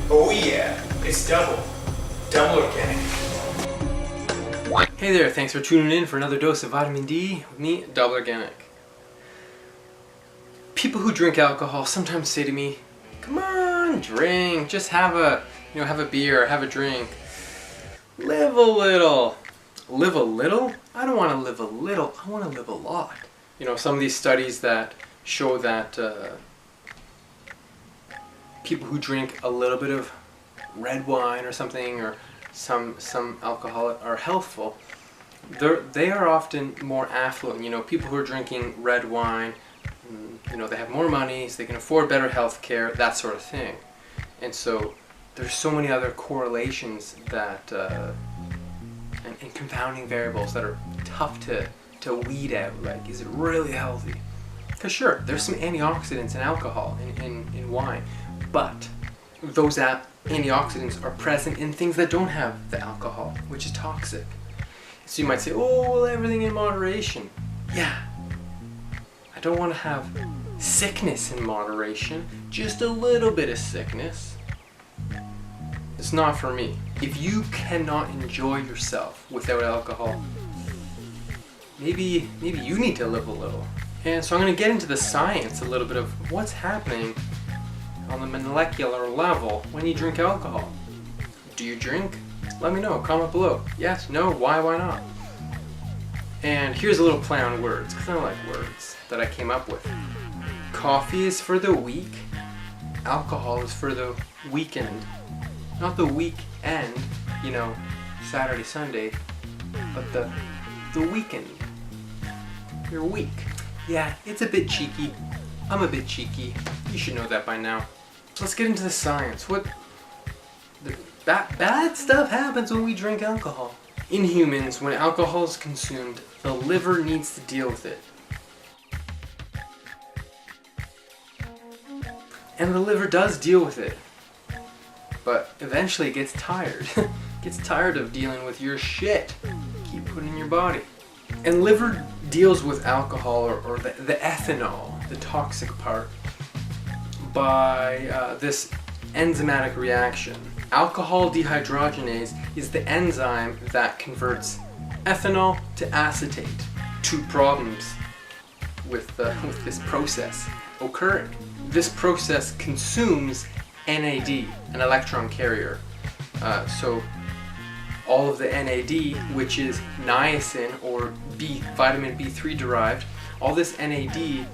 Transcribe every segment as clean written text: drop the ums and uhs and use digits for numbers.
Oh yeah, it's double organic. Hey there, thanks for tuning in for another dose of vitamin D with me, Double Organic. People who drink alcohol sometimes say to me, "Come on, drink. Just have a beer, have a drink. Live a little." Live a little? I don't want to live a little. I want to live a lot. Some of these studies that show that people who drink a little bit of red wine or something, or some alcohol, are healthful. They are often more affluent. People who are drinking red wine, they have more money, so they can afford better health care, that sort of thing. And so there's so many other correlations that and confounding variables that are tough to weed out. Like, is it really healthy? Because sure, there's some antioxidants in alcohol, in wine, but those antioxidants are present in things that don't have the alcohol, which is toxic. So you might say, oh, well, everything in moderation. Yeah, I don't want to have sickness in moderation, just a little bit of sickness. It's not for me. If you cannot enjoy yourself without alcohol, maybe you need to live a little. And so I'm going to get into the science a little bit of what's happening on the molecular level when you drink alcohol. Do you drink? Let me know, comment below. Yes, no, why not? And here's a little play on words, because I like words that I came up with. Coffee is for the weak, alcohol is for the weekend. Not the weekend, Saturday, Sunday, but the weekend. You're weak. Yeah, it's a bit cheeky. I'm a bit cheeky. You should know that by now. Let's get into the science. Bad stuff happens when we drink alcohol. In humans, when alcohol is consumed, the liver needs to deal with it. And the liver does deal with it. But eventually it gets tired. Gets tired of dealing with your shit keep putting in your body. And liver deals with alcohol or the ethanol, the toxic part, by this enzymatic reaction. Alcohol dehydrogenase is the enzyme that converts ethanol to acetate. Two problems with this process occurring. This process consumes NAD, an electron carrier. So all of the NAD, which is niacin or vitamin B3 derived, all this NAD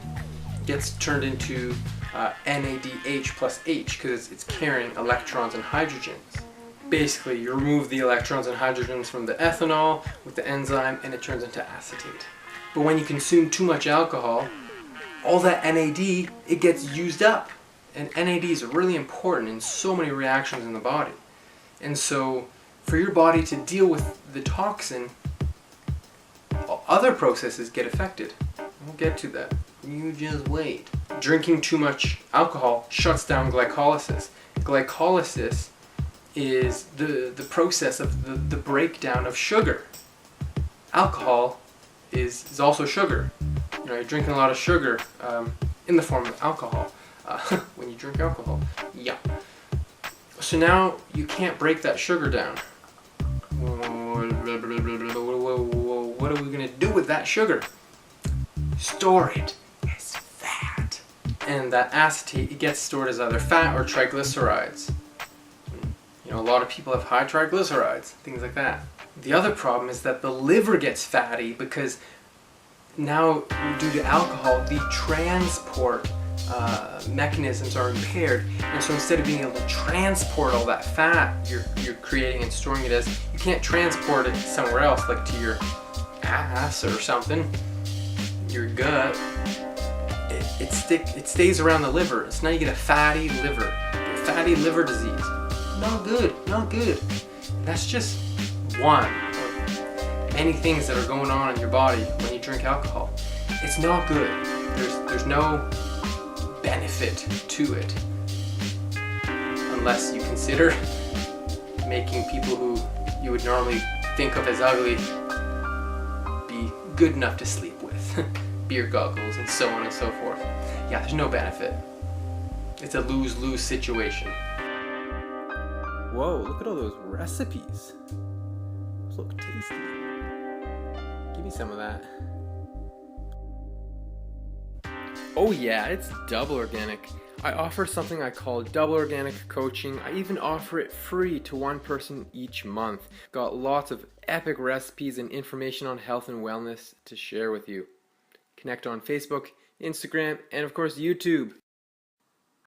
gets turned into NADH plus H because it's carrying electrons and hydrogens. Basically, you remove the electrons and hydrogens from the ethanol with the enzyme and it turns into acetate. But when you consume too much alcohol, all that NAD, it gets used up. And NAD is really important in so many reactions in the body. And so for your body to deal with the toxin, other processes get affected. We'll get to that. You just wait. Drinking too much alcohol shuts down glycolysis. Glycolysis is the process of the breakdown of sugar. Alcohol is also sugar. You're drinking a lot of sugar in the form of alcohol when you drink alcohol. Yeah. So now you can't break that sugar down. What are we going to do with that sugar? Store it as fat. And that acetate, it gets stored as either fat or triglycerides. A lot of people have high triglycerides, things like that. The other problem is that the liver gets fatty because now, due to alcohol, the transport mechanisms are impaired, and so instead of being able to transport all that fat you're creating and storing it as, you can't transport it somewhere else, like to your ass or something, your gut. It stays around the liver. So now you get a fatty liver, fatty liver disease. Not good. That's just one of many things that are going on in your body when you drink alcohol. It's not good. There's no benefit to it unless you consider making people who you would normally think of as ugly be good enough to sleep with. Beer goggles and so on and so forth. Yeah, there's no benefit. It's a lose-lose situation. Whoa, look at all those recipes. Those look tasty. Give me some of that. Oh yeah, it's double organic. I offer something I call double organic coaching. I even offer it free to one person each month. Got lots of epic recipes and information on health and wellness to share with you. Connect on Facebook, Instagram, and of course YouTube.